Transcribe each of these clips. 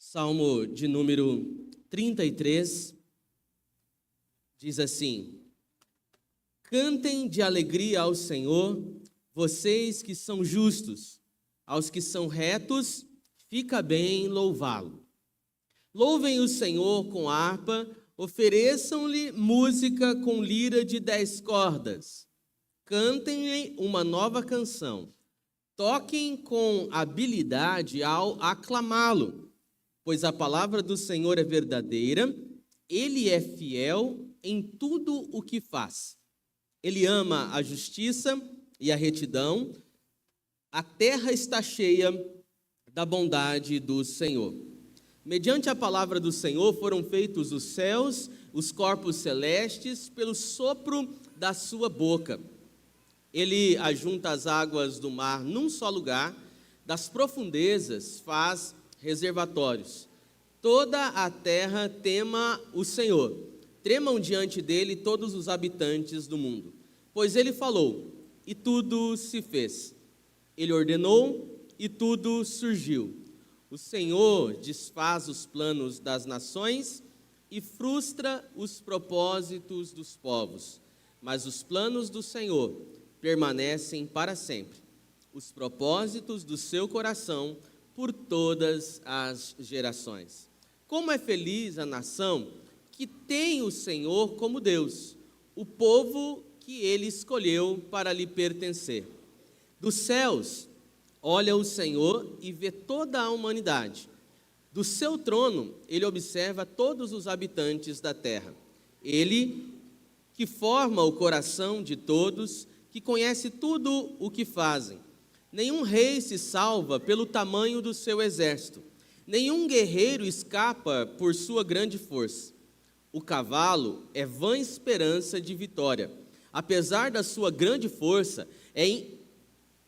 Salmo de número 33, diz assim: Cantem de alegria ao Senhor, vocês que são justos, aos que são retos, fica bem louvá-lo. Louvem o Senhor com harpa, ofereçam-lhe música com lira de 10 cordas. Cantem-lhe uma nova canção, toquem com habilidade ao aclamá-lo. Pois a palavra do Senhor é verdadeira, ele é fiel em tudo o que faz. Ele ama a justiça e a retidão, a terra está cheia da bondade do Senhor. Mediante a palavra do Senhor foram feitos os céus, os corpos celestes, pelo sopro da sua boca. Ele ajunta as águas do mar num só lugar, das profundezas faz reservatórios. Toda a terra tema o Senhor, tremam diante dele todos os habitantes do mundo. Pois ele falou, e tudo se fez. Ele ordenou, e tudo surgiu. O Senhor desfaz os planos das nações e frustra os propósitos dos povos. Mas os planos do Senhor permanecem para sempre, os propósitos do seu coração por todas as gerações. Como é feliz a nação que tem o Senhor como Deus, o povo que ele escolheu para lhe pertencer. Dos céus, olha o Senhor e vê toda a humanidade. Do seu trono, ele observa todos os habitantes da terra. Ele que forma o coração de todos, que conhece tudo o que fazem. Nenhum rei se salva pelo tamanho do seu exército. Nenhum guerreiro escapa por sua grande força. O cavalo é vã esperança de vitória. Apesar da sua grande força, é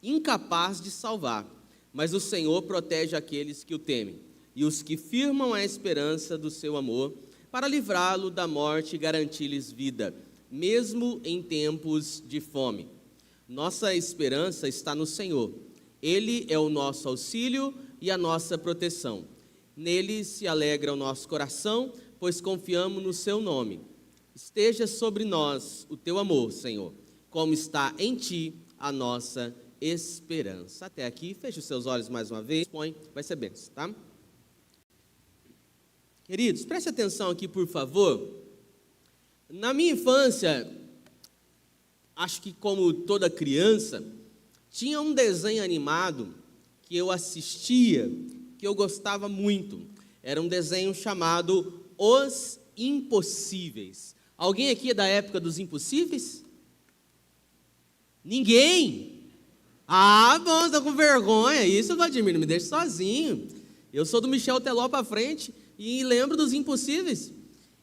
incapaz de salvar. Mas o Senhor protege aqueles que o temem, e os que firmam a esperança do seu amor, para livrá-lo da morte e garantir-lhes vida, mesmo em tempos de fome. Nossa esperança está no Senhor. Ele é o nosso auxílio e a nossa proteção. Nele se alegra o nosso coração, pois confiamos no seu nome. Esteja sobre nós o teu amor, Senhor, como está em ti a nossa esperança. Até aqui, feche os seus olhos mais uma vez, põe, vai ser bênção, tá? Queridos, preste atenção aqui, por favor. Na minha infância, acho que como toda criança, tinha um desenho animado que eu assistia, que eu gostava muito. Era um desenho chamado Os Impossíveis. Alguém aqui é da época dos Impossíveis? Ninguém? Ah, bom, estou com vergonha. Isso, Vladimir, não me deixe sozinho. Eu sou do Michel Teló para frente e lembro dos Impossíveis.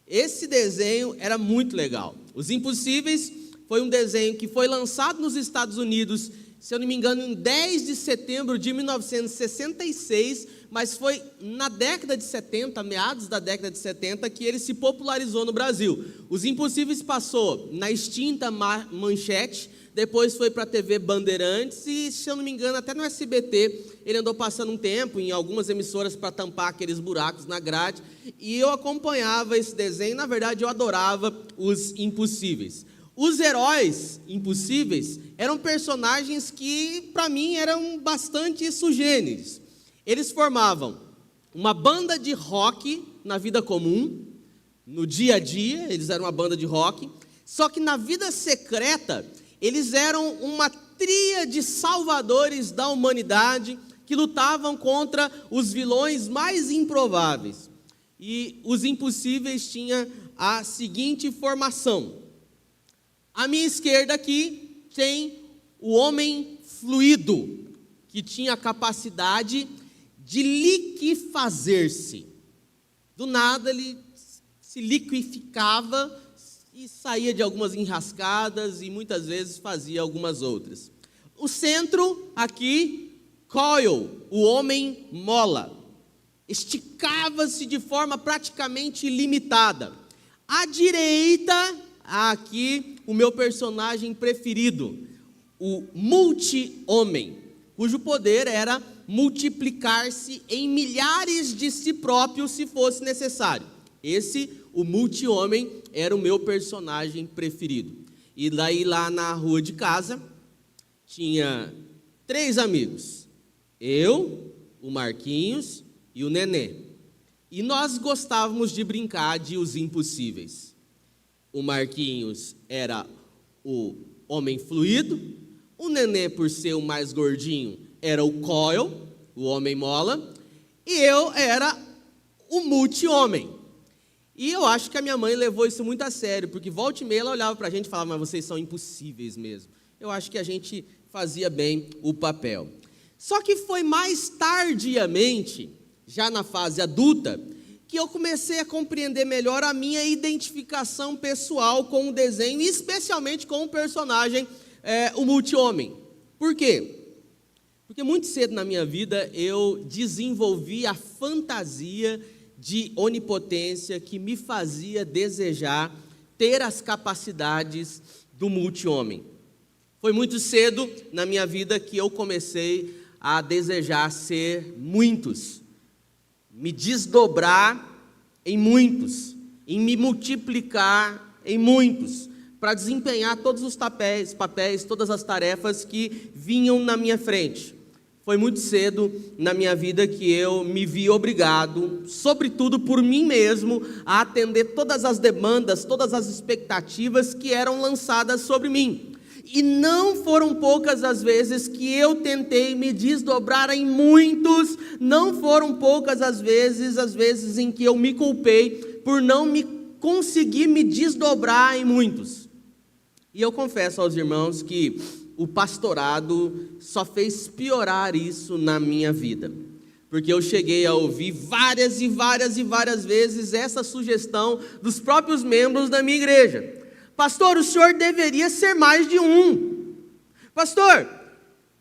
Esse desenho era muito legal. Os Impossíveis foi um desenho que foi lançado nos Estados Unidos, se eu não me engano, em 10 de setembro de 1966, mas foi na década de 70, meados da década de 70, que ele se popularizou no Brasil. Os Impossíveis passou na extinta Manchete, depois foi para a TV Bandeirantes e, se eu não me engano, até no SBT, ele andou passando um tempo em algumas emissoras para tampar aqueles buracos na grade, e eu acompanhava esse desenho, na verdade eu adorava Os Impossíveis. Os heróis impossíveis eram personagens que, para mim, eram bastante sugêneres. Eles formavam uma banda de rock na vida comum, no dia a dia, eles eram uma banda de rock, só que na vida secreta, eles eram uma tríade salvadores da humanidade que lutavam contra os vilões mais improváveis. E os impossíveis tinham a seguinte formação. À minha esquerda aqui tem o homem fluido, que tinha a capacidade de liquefazer-se. Do nada ele se liquificava e saía de algumas enrascadas e muitas vezes fazia algumas outras. O centro aqui, Coil, o homem mola, esticava-se de forma praticamente ilimitada. À direita, aqui o meu personagem preferido, o multi-homem, cujo poder era multiplicar-se em milhares de si próprio se fosse necessário. O multi-homem, era o meu personagem preferido. E daí lá na rua de casa, tinha 3 amigos. Eu, o Marquinhos e o Nenê. E nós gostávamos de brincar de Os Impossíveis. O Marquinhos era o homem fluido, o Nenê, por ser o mais gordinho, era o Coil, o homem mola, e eu era o multi-homem. E eu acho que a minha mãe levou isso muito a sério, porque volta e meia ela olhava para a gente e falava, mas vocês são impossíveis mesmo. Eu acho que a gente fazia bem o papel. Só que foi mais tardiamente, já na fase adulta, que eu comecei a compreender melhor a minha identificação pessoal com o desenho, e especialmente com o personagem, o multi-homem. Por quê? Porque muito cedo na minha vida eu desenvolvi a fantasia de onipotência que me fazia desejar ter as capacidades do multi-homem. Foi muito cedo na minha vida que eu comecei a desejar ser muitos, me desdobrar em muitos, em me multiplicar em muitos, para desempenhar todos os papéis, todas as tarefas que vinham na minha frente. Foi muito cedo na minha vida que eu me vi obrigado, sobretudo por mim mesmo, a atender todas as demandas, todas as expectativas que eram lançadas sobre mim. E não foram poucas as vezes que eu tentei me desdobrar em muitos, não foram poucas as vezes em que eu me culpei por não me conseguir me desdobrar em muitos. E eu confesso aos irmãos que o pastorado só fez piorar isso na minha vida, porque eu cheguei a ouvir várias vezes essa sugestão dos próprios membros da minha igreja. Pastor, o senhor deveria ser mais de um. Pastor,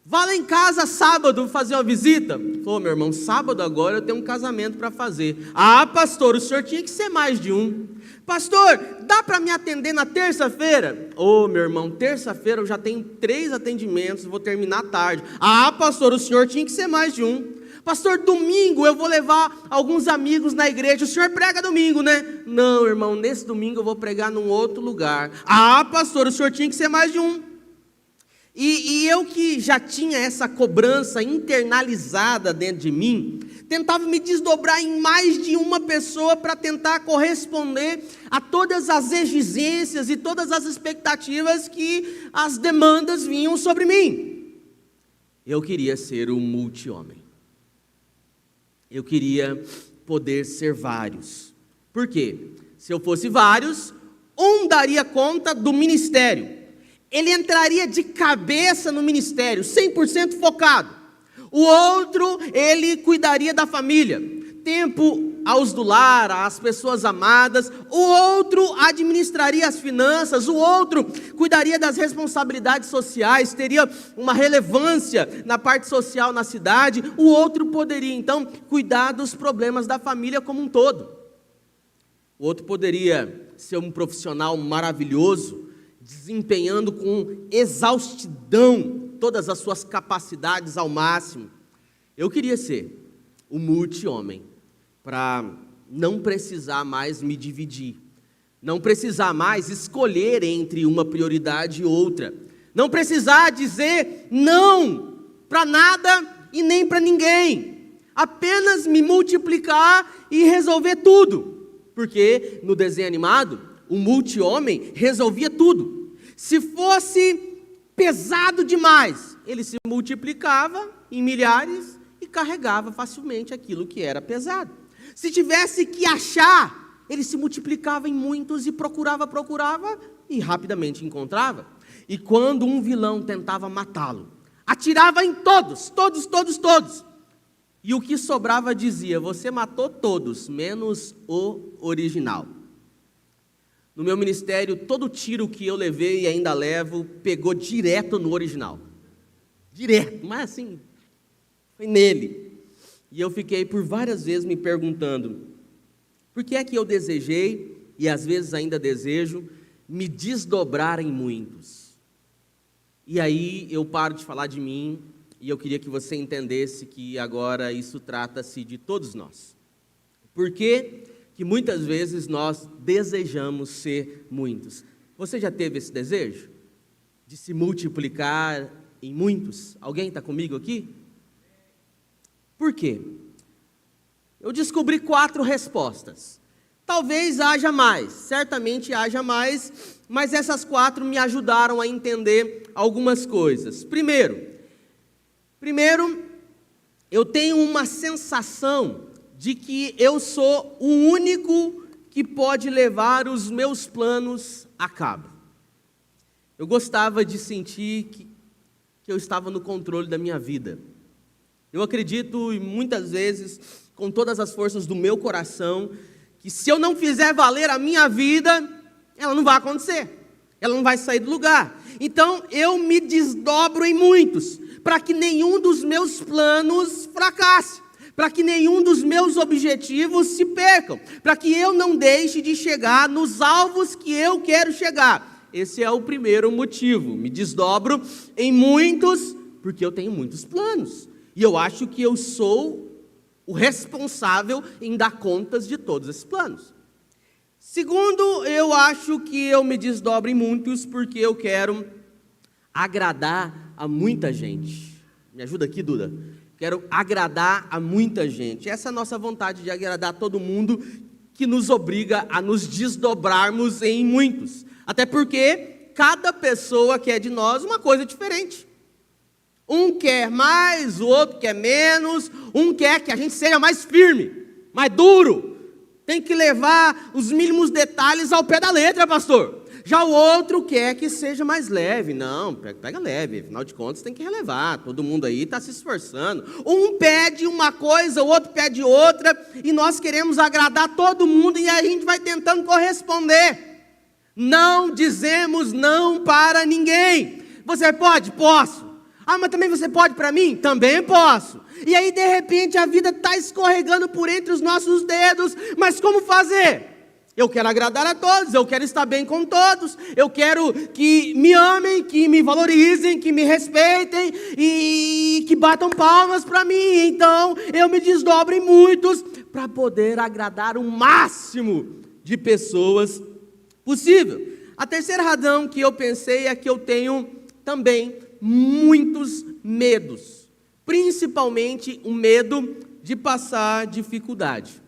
vá lá em casa sábado fazer uma visita. Pô, meu irmão, sábado agora eu tenho um casamento para fazer. Ah, pastor, o senhor tinha que ser mais de um. Pastor, dá para me atender na terça-feira? Ô, meu irmão, terça-feira eu já tenho 3 atendimentos, vou terminar tarde. Ah, pastor, o senhor tinha que ser mais de um. Pastor, domingo eu vou levar alguns amigos na igreja. O senhor prega domingo, né? Não, irmão, nesse domingo eu vou pregar num outro lugar. Ah, pastor, o senhor tinha que ser mais de um. E eu que já tinha essa cobrança internalizada dentro de mim, tentava me desdobrar em mais de uma pessoa para tentar corresponder a todas as exigências e todas as expectativas que as demandas vinham sobre mim. Eu queria ser um multi-homem. Eu queria poder ser vários. Por quê? Se eu fosse vários, um daria conta do ministério. Ele entraria de cabeça no ministério, 100% focado. O outro, ele cuidaria da família, tempo aos do lar, às pessoas amadas. O outro administraria as finanças, o outro cuidaria das responsabilidades sociais, teria uma relevância na parte social na cidade. O outro poderia, então, cuidar dos problemas da família como um todo. O outro poderia ser um profissional maravilhoso, desempenhando com exaustidão todas as suas capacidades ao máximo. Eu queria ser o multi-homem, para não precisar mais me dividir, não precisar mais escolher entre uma prioridade e outra, não precisar dizer não para nada e nem para ninguém, apenas me multiplicar e resolver tudo, porque no desenho animado, o multi-homem resolvia tudo. Se fosse pesado demais, ele se multiplicava em milhares e carregava facilmente aquilo que era pesado. Se tivesse que achar, ele se multiplicava em muitos e procurava e rapidamente encontrava. E quando um vilão tentava matá-lo, atirava em todos. E o que sobrava dizia, você matou todos, menos o original. No meu ministério, todo tiro que eu levei e ainda levo, pegou direto no original. Direto, mas assim, foi nele. E eu fiquei por várias vezes me perguntando, por que é que eu desejei, e às vezes ainda desejo, me desdobrar em muitos? E aí eu paro de falar de mim, e eu queria que você entendesse que agora isso trata-se de todos nós. Por que que muitas vezes nós desejamos ser muitos? Você já teve esse desejo? De se multiplicar em muitos? Alguém está comigo aqui? Por quê? Eu descobri 4 respostas. Talvez haja mais, certamente haja mais, mas essas 4 me ajudaram a entender algumas coisas. Primeiro, eu tenho uma sensação de que eu sou o único que pode levar os meus planos a cabo. Eu gostava de sentir que eu estava no controle da minha vida. Eu acredito, e muitas vezes, com todas as forças do meu coração, que se eu não fizer valer a minha vida, ela não vai acontecer, ela não vai sair do lugar. Então, eu me desdobro em muitos, para que nenhum dos meus planos fracasse, para que nenhum dos meus objetivos se percam, para que eu não deixe de chegar nos alvos que eu quero chegar. Esse é o primeiro motivo. Me desdobro em muitos, porque eu tenho muitos planos, e eu acho que eu sou o responsável em dar contas de todos esses planos. Segundo, eu acho que eu me desdobro em muitos porque eu quero agradar a muita gente. Me ajuda aqui, Duda. Quero agradar a muita gente. Essa é a nossa vontade de agradar todo mundo, que nos obriga a nos desdobrarmos em muitos. Até porque cada pessoa quer de nós uma coisa diferente. Um quer mais, o outro quer menos, um quer que a gente seja mais firme, mais duro. Tem que levar os mínimos detalhes ao pé da letra, pastor. Já o outro quer que seja mais leve. Não, pega leve, afinal de contas tem que relevar. Todo mundo aí está se esforçando. Um pede uma coisa, o outro pede outra, e nós queremos agradar todo mundo e a gente vai tentando corresponder. Não dizemos não para ninguém. Você pode? Posso. Ah, mas também você pode para mim? Também posso. E aí, de repente, a vida está escorregando por entre os nossos dedos. Mas como fazer? Eu quero agradar a todos, eu quero estar bem com todos. Eu quero que me amem, que me valorizem, que me respeitem e que batam palmas para mim. Então, eu me desdobro em muitos para poder agradar o máximo de pessoas possível. A terceira razão que eu pensei é que eu tenho também muitos medos, principalmente o medo de passar dificuldade.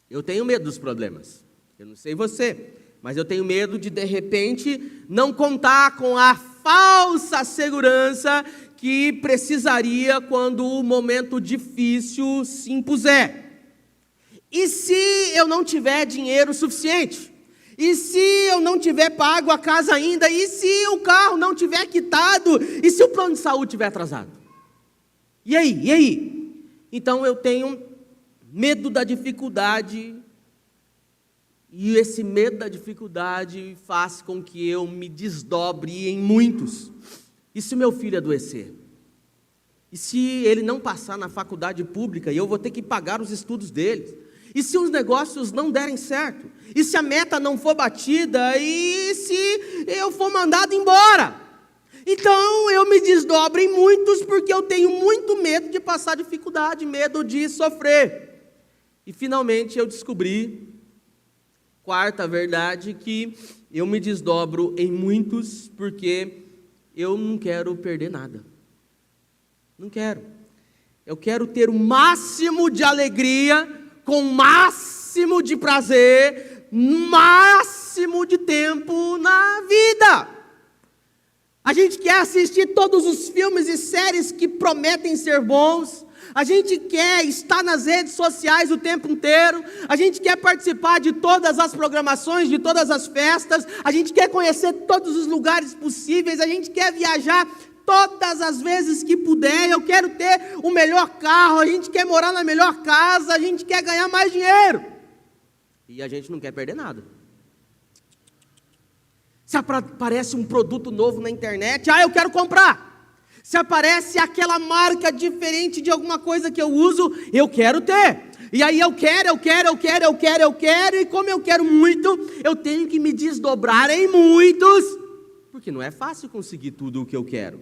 Eu tenho medo dos problemas, eu não sei você, mas eu tenho medo de repente, não contar com a falsa segurança que precisaria quando o momento difícil se impuser. E se eu não tiver dinheiro suficiente? E se eu não tiver pago a casa ainda? E se o carro não tiver quitado? E se o plano de saúde tiver atrasado? E aí? Então eu tenho medo da dificuldade. E esse medo da dificuldade faz com que eu me desdobre em muitos. E se meu filho adoecer? E se ele não passar na faculdade pública e eu vou ter que pagar os estudos dele? E se os negócios não derem certo? E se a meta não for batida? E se eu for mandado embora? Então eu me desdobro em muitos porque eu tenho muito medo de passar dificuldade, medo de sofrer. E finalmente eu descobri, quarta verdade, que eu me desdobro em muitos porque eu não quero perder nada. Não quero. Eu quero ter o máximo de alegria, com o máximo de prazer, máximo de tempo na vida. A gente quer assistir todos os filmes e séries que prometem ser bons. A gente quer estar nas redes sociais o tempo inteiro. A gente quer participar de todas as programações, de todas as festas. A gente quer conhecer todos os lugares possíveis. A gente quer viajar todas as vezes que puder. Eu quero ter o melhor carro, a gente quer morar na melhor casa, a gente quer ganhar mais dinheiro. E a gente não quer perder nada. Se aparece um produto novo na internet, eu quero comprar. Se aparece aquela marca diferente de alguma coisa que eu uso, eu quero ter. E aí eu quero, e como eu quero muito, eu tenho que me desdobrar em muitos, porque não é fácil conseguir tudo o que eu quero.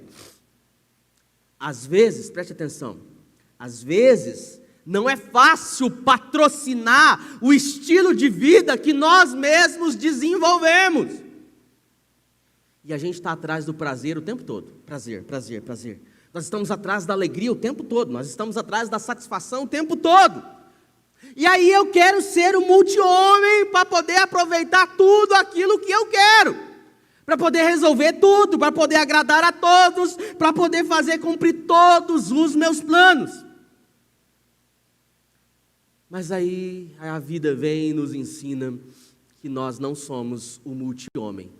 Às vezes, preste atenção, às vezes não é fácil patrocinar o estilo de vida que nós mesmos desenvolvemos. E a gente está atrás do prazer o tempo todo. Prazer, prazer, prazer. Nós estamos atrás da alegria o tempo todo. Nós estamos atrás da satisfação o tempo todo. E aí eu quero ser um multi-homem para poder aproveitar tudo aquilo que eu quero. Para poder resolver tudo, para poder agradar a todos, para poder fazer cumprir todos os meus planos. Mas aí a vida vem e nos ensina que nós não somos o multi-homem,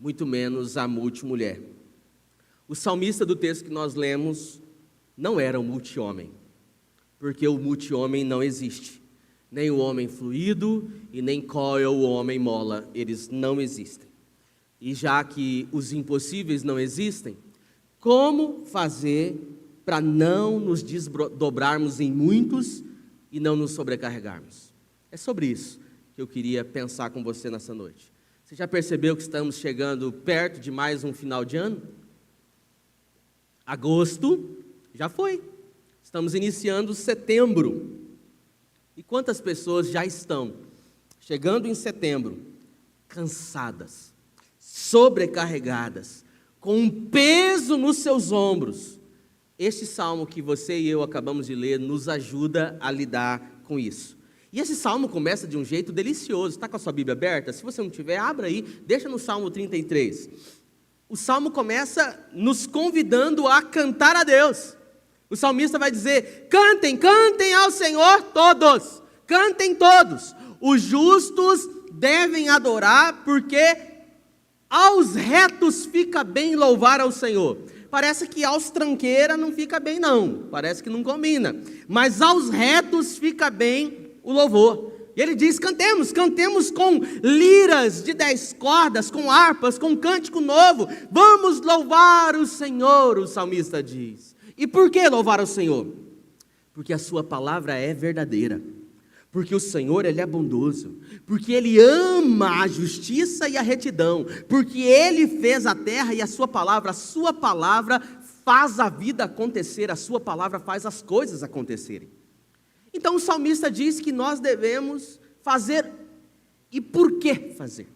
muito menos a multi-mulher. O salmista do texto que nós lemos não era um multi-homem, porque o multi-homem não existe. Nem o homem fluido e nem coil, o homem mola, eles não existem. E já que os impossíveis não existem, como fazer para não nos desdobrarmos em muitos e não nos sobrecarregarmos? É sobre isso que eu queria pensar com você nessa noite. Você já percebeu que estamos chegando perto de mais um final de ano? Agosto já foi. Estamos iniciando setembro. E quantas pessoas já estão chegando em setembro cansadas, sobrecarregadas, com um peso nos seus ombros? Este salmo que você e eu acabamos de ler nos ajuda a lidar com isso. E esse salmo começa de um jeito delicioso. Está com a sua Bíblia aberta? Se você não tiver, abra aí, deixa no Salmo 33. O salmo começa nos convidando a cantar a Deus. O salmista vai dizer: cantem, cantem ao Senhor todos, cantem todos. Os justos devem adorar, porque aos retos fica bem louvar ao Senhor. Parece que aos tranqueira não fica bem não, parece que não combina. Mas aos retos fica bem o louvor. E ele diz: cantemos, cantemos com liras de 10 cordas, com harpas, com cântico novo. Vamos louvar o Senhor, o salmista diz. E por que louvar o Senhor? Porque a sua palavra é verdadeira. Porque o Senhor, Ele é bondoso. Porque Ele ama a justiça e a retidão. Porque Ele fez a terra e a sua palavra faz a vida acontecer. A sua palavra faz as coisas acontecerem. Então o salmista diz que nós devemos fazer e por que fazer.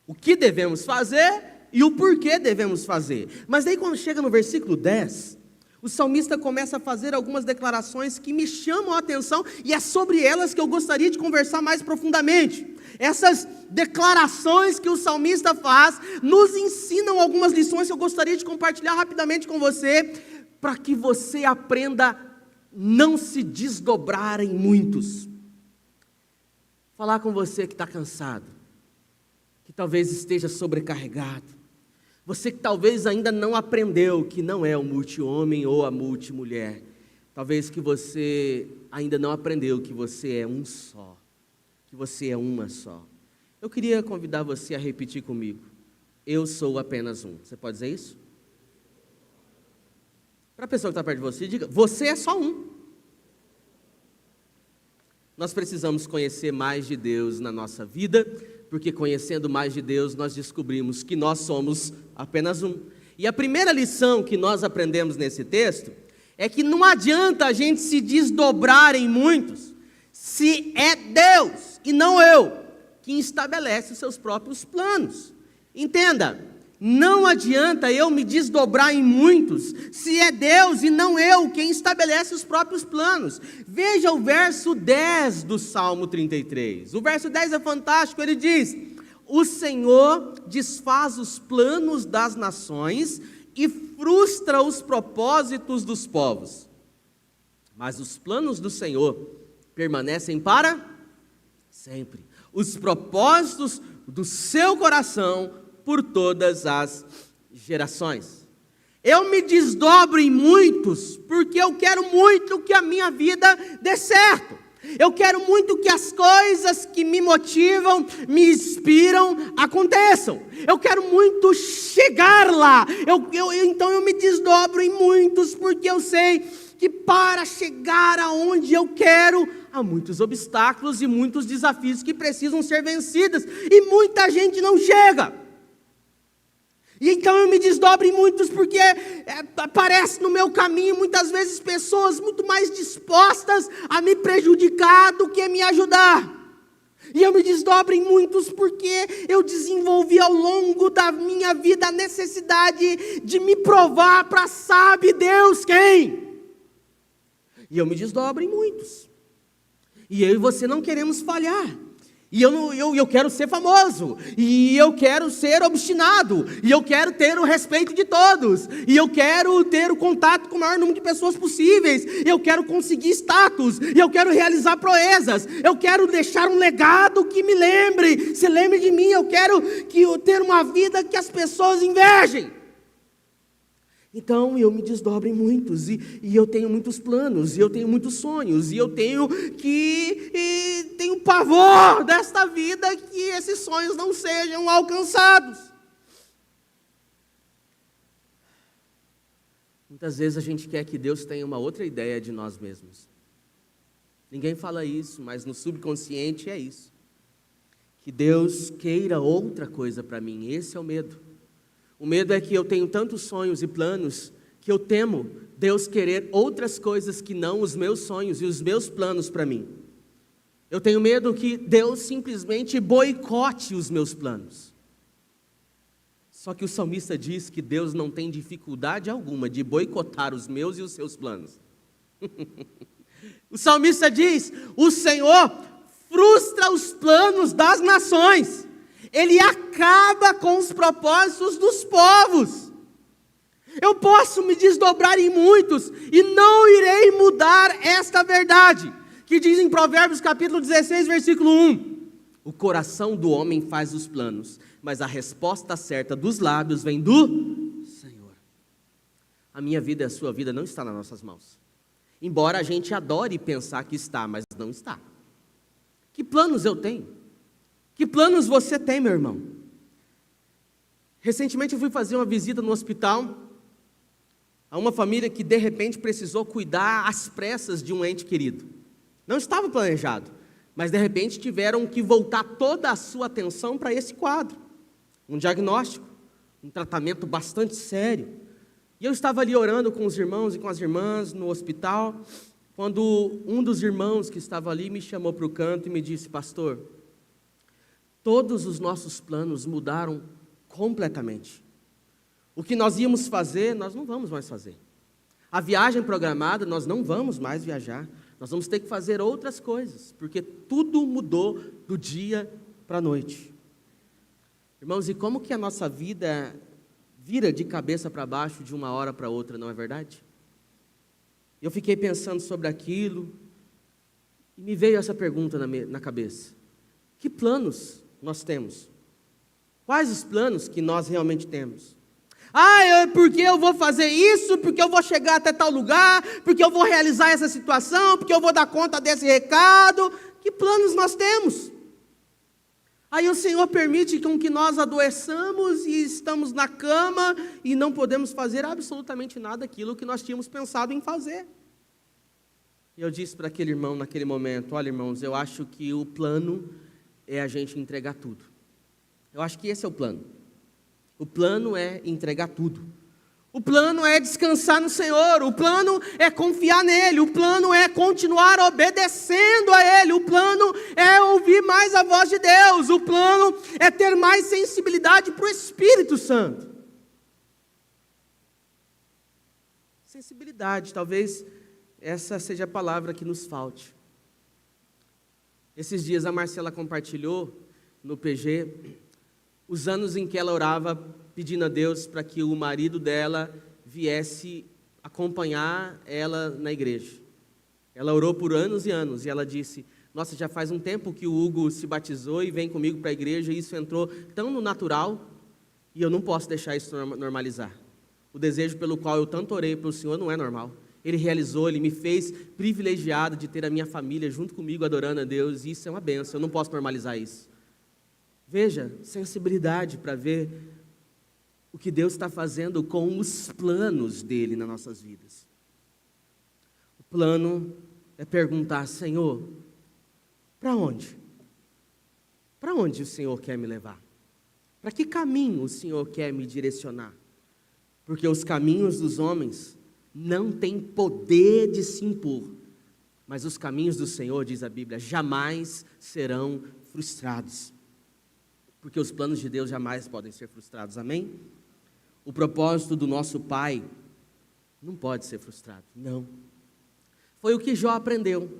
O que devemos fazer e o porquê devemos fazer. Mas daí quando chega no versículo 10... o salmista começa a fazer algumas declarações que me chamam a atenção, e é sobre elas que eu gostaria de conversar mais profundamente. Essas declarações que o salmista faz nos ensinam algumas lições que eu gostaria de compartilhar rapidamente com você, para que você aprenda a não se desdobrar em muitos. Falar com você que está cansado, que talvez esteja sobrecarregado, você que talvez ainda não aprendeu que não é o multi-homem ou a multi-mulher. Talvez que você ainda não aprendeu que você é um só. Que você é uma só. Eu queria convidar você a repetir comigo: eu sou apenas um. Você pode dizer isso? Para a pessoa que está perto de você, diga: você é só um. Nós precisamos conhecer mais de Deus na nossa vida, porque conhecendo mais de Deus, nós descobrimos que nós somos apenas um. E a primeira lição que nós aprendemos nesse texto é que não adianta a gente se desdobrar em muitos, se é Deus e não eu que estabelece os seus próprios planos. Entenda, não adianta eu me desdobrar em muitos, se é Deus e não eu quem estabelece os próprios planos. Veja o verso 10 do Salmo 33. O verso 10 é fantástico, ele diz: o Senhor desfaz os planos das nações e frustra os propósitos dos povos. Mas os planos do Senhor permanecem para sempre. Os propósitos do seu coração por todas as gerações. Eu me desdobro em muitos, porque eu quero muito que a minha vida dê certo. Eu quero muito que as coisas que me motivam, me inspiram, aconteçam. Eu quero muito chegar lá. Então eu me desdobro em muitos, porque eu sei que para chegar aonde eu quero, há muitos obstáculos e muitos desafios que precisam ser vencidos. E muita gente não chega. E então eu me desdobro em muitos, porque aparece no meu caminho muitas vezes pessoas muito mais dispostas a me prejudicar do que me ajudar. E eu me desdobro em muitos porque eu desenvolvi ao longo da minha vida a necessidade de me provar para sabe Deus quem. E eu me desdobro em muitos. E eu e você não queremos falhar. E eu quero ser famoso, e eu quero ser obstinado, e eu quero ter o respeito de todos, e eu quero ter o contato com o maior número de pessoas possíveis, e eu quero conseguir status, e eu quero realizar proezas, eu quero deixar um legado que me lembre, se lembre de mim, eu quero ter uma vida que as pessoas invejem. Então eu me desdobro em muitos, e eu tenho muitos planos, e eu tenho muitos sonhos, e eu tenho pavor desta vida que esses sonhos não sejam alcançados. Muitas vezes a gente quer que Deus tenha uma outra ideia de nós mesmos. Ninguém fala isso, mas no subconsciente é isso. Que Deus queira outra coisa para mim, esse é o medo. O medo é que eu tenho tantos sonhos e planos que eu temo Deus querer outras coisas que não os meus sonhos e os meus planos para mim. Eu tenho medo que Deus simplesmente boicote os meus planos. Só que o salmista diz que Deus não tem dificuldade alguma de boicotar os meus e os seus planos. O salmista diz: o Senhor frustra os planos das nações. Ele acaba com os propósitos dos povos. Eu posso me desdobrar em muitos e não irei mudar esta verdade, que diz em Provérbios capítulo 16, versículo 1. O coração do homem faz os planos, mas a resposta certa dos lábios vem do Senhor. A minha vida e a sua vida não está nas nossas mãos. Embora a gente adore pensar que está, mas não está. Que planos eu tenho? Que planos você tem, meu irmão? Recentemente eu fui fazer uma visita no hospital a uma família que de repente precisou cuidar às pressas de um ente querido. Não estava planejado, mas de repente tiveram que voltar toda a sua atenção para esse quadro. Um diagnóstico, um tratamento bastante sério. E eu estava ali orando com os irmãos e com as irmãs no hospital, quando um dos irmãos que estava ali me chamou para o canto e me disse: pastor, todos os nossos planos mudaram completamente. O que nós íamos fazer, nós não vamos mais fazer. A viagem programada, nós não vamos mais viajar. Nós vamos ter que fazer outras coisas, porque tudo mudou do dia para a noite. Irmãos, e como que a nossa vida vira de cabeça para baixo de uma hora para outra, não é verdade? Eu fiquei pensando sobre aquilo, e me veio essa pergunta na cabeça: que planos nós temos? Quais os planos que nós realmente temos? Porque eu vou fazer isso, porque eu vou chegar até tal lugar, porque eu vou realizar essa situação, porque eu vou dar conta desse recado. Que planos nós temos? Aí o Senhor permite com que nós adoeçamos e estamos na cama e não podemos fazer absolutamente nada daquilo que nós tínhamos pensado em fazer. E eu disse para aquele irmão naquele momento: olha, irmãos, eu acho que o plano é a gente entregar tudo. Eu acho que esse é o plano. O plano é entregar tudo. O plano é descansar no Senhor. O plano é confiar nele. O plano é continuar obedecendo a Ele. O plano é ouvir mais a voz de Deus. O plano é ter mais sensibilidade para o Espírito Santo. Sensibilidade, talvez essa seja a palavra que nos falte. Esses dias a Marcela compartilhou no PG os anos em que ela orava pedindo a Deus para que o marido dela viesse acompanhar ela na igreja. Ela orou por anos e anos e ela disse: nossa, já faz um tempo que o Hugo se batizou e vem comigo para a igreja e isso entrou tão no natural e eu não posso deixar isso normalizar. O desejo pelo qual eu tanto orei para o Senhor não é normal. Ele realizou, Ele me fez privilegiado de ter a minha família junto comigo adorando a Deus, e isso é uma bênção, eu não posso normalizar isso. Veja, sensibilidade para ver o que Deus está fazendo com os planos dEle nas nossas vidas. O plano é perguntar: Senhor, para onde? Para onde o Senhor quer me levar? Para que caminho o Senhor quer me direcionar? Porque os caminhos dos homens não têm poder de se impor, mas os caminhos do Senhor, diz a Bíblia, jamais serão frustrados. Porque os planos de Deus jamais podem ser frustrados, amém? O propósito do nosso Pai não pode ser frustrado, não. Foi o que Jó aprendeu.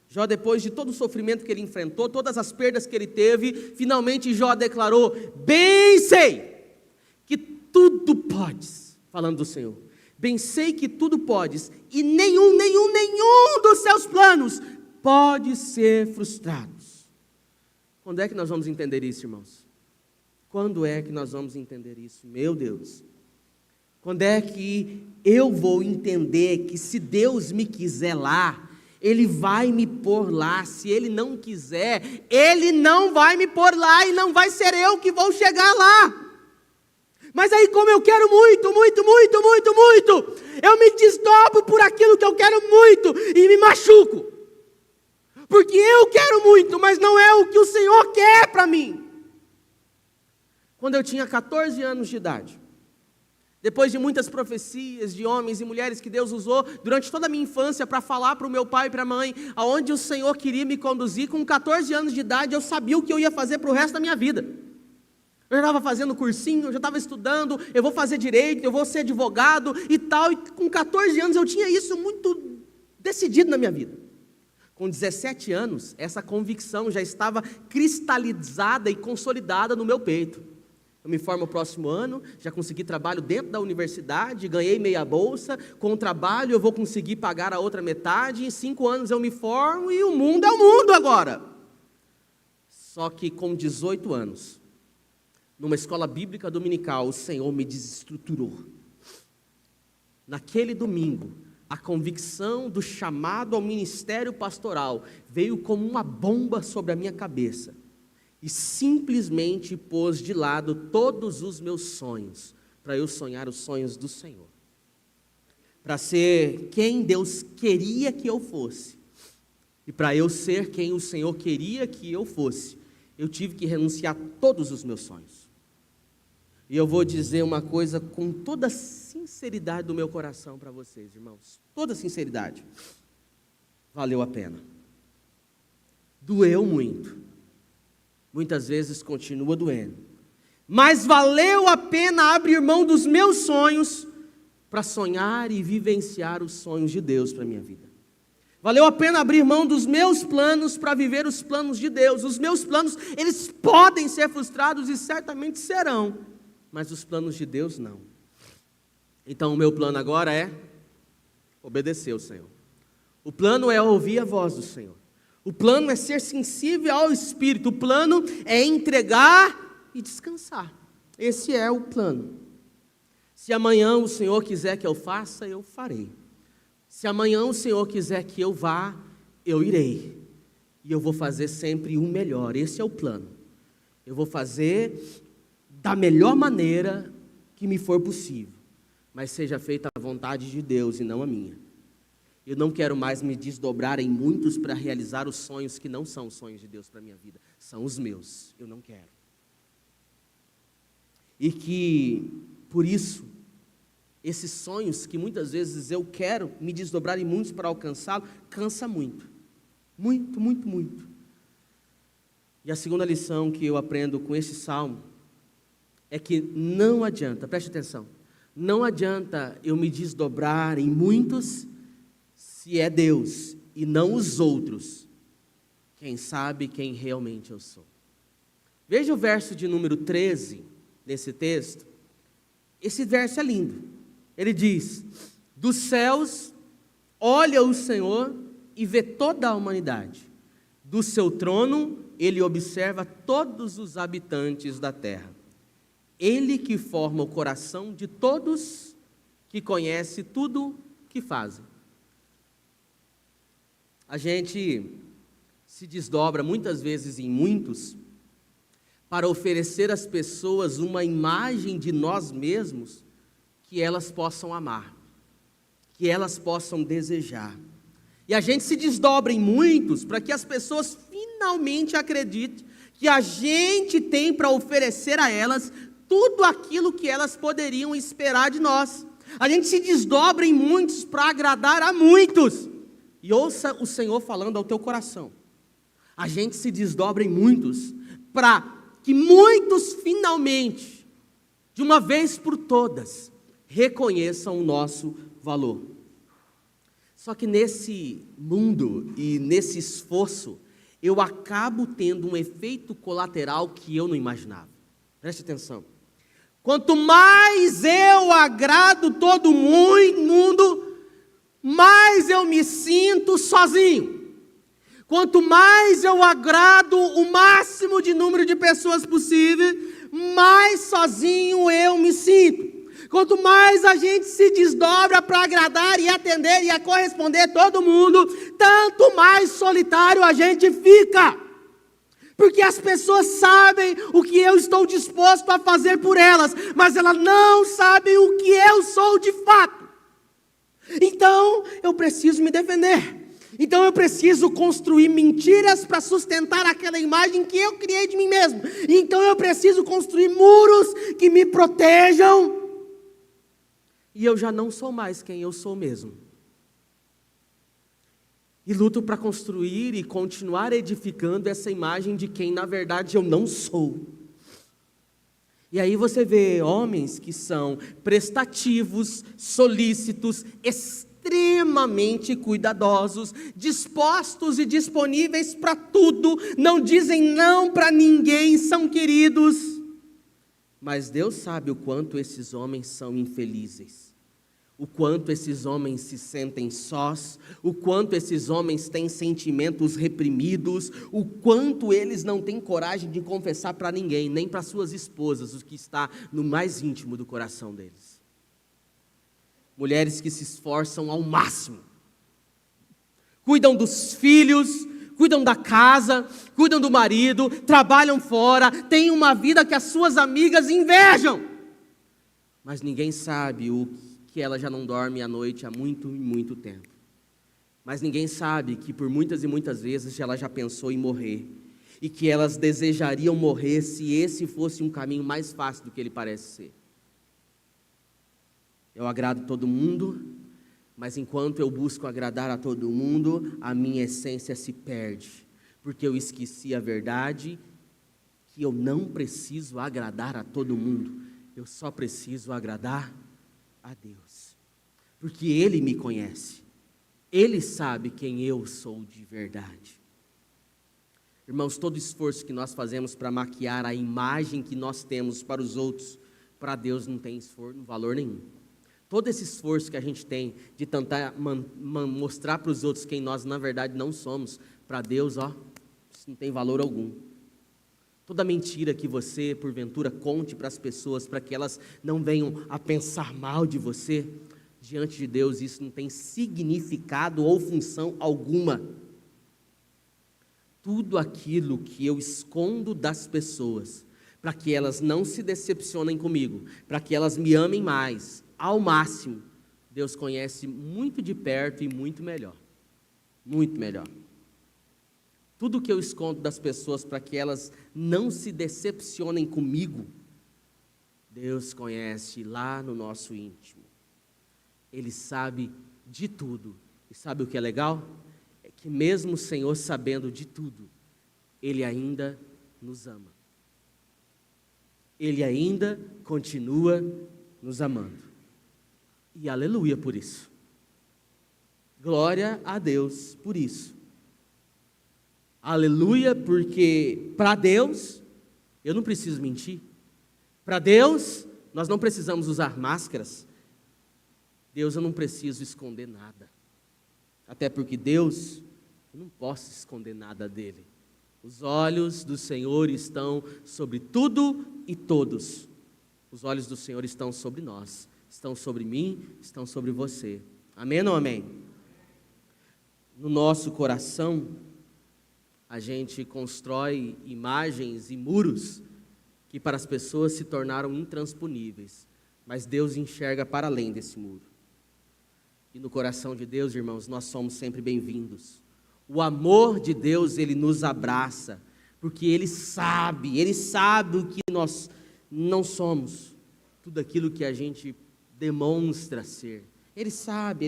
Jó, depois de todo o sofrimento que ele enfrentou, todas as perdas que ele teve, finalmente Jó declarou: bem sei que tudo podes, falando do Senhor, bem sei que tudo podes, e nenhum dos seus planos pode ser frustrado. Quando é que nós vamos entender isso, irmãos? Quando é que nós vamos entender isso? Meu Deus! Quando é que eu vou entender que se Deus me quiser lá, Ele vai me pôr lá? Se Ele não quiser, Ele não vai me pôr lá e não vai ser eu que vou chegar lá. Mas aí, como eu quero muito, eu me desdobro por aquilo que eu quero muito e me machuco. Porque eu quero muito, mas não é o que o Senhor quer para mim. Quando eu tinha 14 anos de idade, depois de muitas profecias de homens e mulheres que Deus usou durante toda a minha infância para falar para o meu pai e para a mãe, aonde o Senhor queria me conduzir, com 14 anos de idade eu sabia o que eu ia fazer para o resto da minha vida. Eu já estava fazendo cursinho, eu já estava estudando, eu vou fazer direito, eu vou ser advogado e tal, e com 14 anos eu tinha isso muito decidido na minha vida. Com 17 anos, essa convicção já estava cristalizada e consolidada no meu peito. Eu me formo no próximo ano, já consegui trabalho dentro da universidade, ganhei meia bolsa, com o trabalho eu vou conseguir pagar a outra metade, em 5 anos eu me formo e o mundo é o mundo agora. Só que com 18 anos, numa escola bíblica dominical, o Senhor me desestruturou. Naquele domingo, a convicção do chamado ao ministério pastoral veio como uma bomba sobre a minha cabeça. E simplesmente pôs de lado todos os meus sonhos, para eu sonhar os sonhos do Senhor. Para ser quem Deus queria que eu fosse. E para eu ser quem o Senhor queria que eu fosse, eu tive que renunciar a todos os meus sonhos. E eu vou dizer uma coisa com toda a sinceridade do meu coração para vocês, irmãos. Toda a sinceridade. Valeu a pena. Doeu muito. Muitas vezes continua doendo. Mas valeu a pena abrir mão dos meus sonhos para sonhar e vivenciar os sonhos de Deus para a minha vida. Valeu a pena abrir mão dos meus planos para viver os planos de Deus. Os meus planos, eles podem ser frustrados e certamente serão, mas os planos de Deus não. Então o meu plano agora é obedecer ao Senhor. O plano é ouvir a voz do Senhor. O plano é ser sensível ao Espírito. O plano é entregar e descansar. Esse é o plano. Se amanhã o Senhor quiser que eu faça, eu farei. Se amanhã o Senhor quiser que eu vá, eu irei. E eu vou fazer sempre o melhor. Esse é o plano. Eu vou fazer da melhor maneira que me for possível. Mas seja feita a vontade de Deus e não a minha. Eu não quero mais me desdobrar em muitos para realizar os sonhos que não são os sonhos de Deus para a minha vida. São os meus. Eu não quero. E que, por isso, esses sonhos que muitas vezes eu quero me desdobrar em muitos para alcançá-lo, cansa muito. Muito. E a segunda lição que eu aprendo com este salmo é que não adianta, preste atenção, não adianta eu me desdobrar em muitos se é Deus e não os outros, quem sabe quem realmente eu sou. Veja o verso de número 13 desse texto. Esse verso é lindo. Ele diz: dos céus olha o Senhor e vê toda a humanidade. Do seu trono ele observa todos os habitantes da terra. Ele que forma o coração de todos, que conhece tudo que fazem. A gente se desdobra muitas vezes em muitos para oferecer às pessoas uma imagem de nós mesmos que elas possam amar, que elas possam desejar. E a gente se desdobra em muitos para que as pessoas finalmente acreditem que a gente tem para oferecer a elas tudo aquilo que elas poderiam esperar de nós. A gente se desdobra em muitos para agradar a muitos. E ouça o Senhor falando ao teu coração. A gente se desdobra em muitos para que muitos finalmente, de uma vez por todas, reconheçam o nosso valor. Só que nesse mundo e nesse esforço, eu acabo tendo um efeito colateral que eu não imaginava. Preste atenção. Quanto mais eu agrado todo mundo, mais eu me sinto sozinho. Quanto mais eu agrado o máximo de número de pessoas possível, mais sozinho eu me sinto. Quanto mais a gente se desdobra para agradar e atender e a corresponder todo mundo, tanto mais solitário a gente fica. Porque as pessoas sabem o que eu estou disposto a fazer por elas, mas elas não sabem o que eu sou de fato. Então, eu preciso me defender. Então, eu preciso construir mentiras para sustentar aquela imagem que eu criei de mim mesmo. Então, eu preciso construir muros que me protejam. E eu já não sou mais quem eu sou mesmo. E luto para construir e continuar edificando essa imagem de quem na verdade eu não sou. E aí você vê homens que são prestativos, solícitos, extremamente cuidadosos, dispostos e disponíveis para tudo, não dizem não para ninguém, são queridos. Mas Deus sabe o quanto esses homens são infelizes. O quanto esses homens se sentem sós, o quanto esses homens têm sentimentos reprimidos, o quanto eles não têm coragem de confessar para ninguém, nem para suas esposas, o que está no mais íntimo do coração deles. Mulheres que se esforçam ao máximo, cuidam dos filhos, cuidam da casa, cuidam do marido, trabalham fora, têm uma vida que as suas amigas invejam, mas ninguém sabe o que ela já não dorme à noite há muito e muito tempo. Mas ninguém sabe que por muitas e muitas vezes ela já pensou em morrer, e que elas desejariam morrer se esse fosse um caminho mais fácil do que ele parece ser. Eu agrado todo mundo, mas enquanto eu busco agradar a todo mundo, a minha essência se perde, porque eu esqueci a verdade, que eu não preciso agradar a todo mundo, eu só preciso agradar a Deus, porque Ele me conhece, Ele sabe quem eu sou de verdade. Irmãos, todo esforço que nós fazemos para maquiar a imagem que nós temos para os outros, para Deus não tem valor nenhum. Todo esse esforço que a gente tem de tentar mostrar para os outros quem nós na verdade não somos, para Deus, isso não tem valor algum. Toda mentira que você, porventura, conte para as pessoas, para que elas não venham a pensar mal de você, diante de Deus isso não tem significado ou função alguma. Tudo aquilo que eu escondo das pessoas, para que elas não se decepcionem comigo, para que elas me amem mais, ao máximo, Deus conhece muito de perto e muito melhor. Muito melhor. Tudo que eu escondo das pessoas para que elas não se decepcionem comigo, Deus conhece lá no nosso íntimo. Ele sabe de tudo. E sabe o que é legal? É que mesmo o Senhor sabendo de tudo, Ele ainda nos ama. Ele ainda continua nos amando. E aleluia por isso. Glória a Deus por isso. Aleluia, porque para Deus, eu não preciso mentir. Para Deus, nós não precisamos usar máscaras. Deus, eu não preciso esconder nada. Até porque Deus, eu não posso esconder nada dele. Os olhos do Senhor estão sobre tudo e todos. Os olhos do Senhor estão sobre nós, estão sobre mim, estão sobre você. Amém ou não amém? No nosso coração, a gente constrói imagens e muros que para as pessoas se tornaram intransponíveis, mas Deus enxerga para além desse muro. E no coração de Deus, irmãos, nós somos sempre bem-vindos. O amor de Deus, Ele nos abraça, porque Ele sabe o que nós não somos, tudo aquilo que a gente demonstra ser. Ele sabe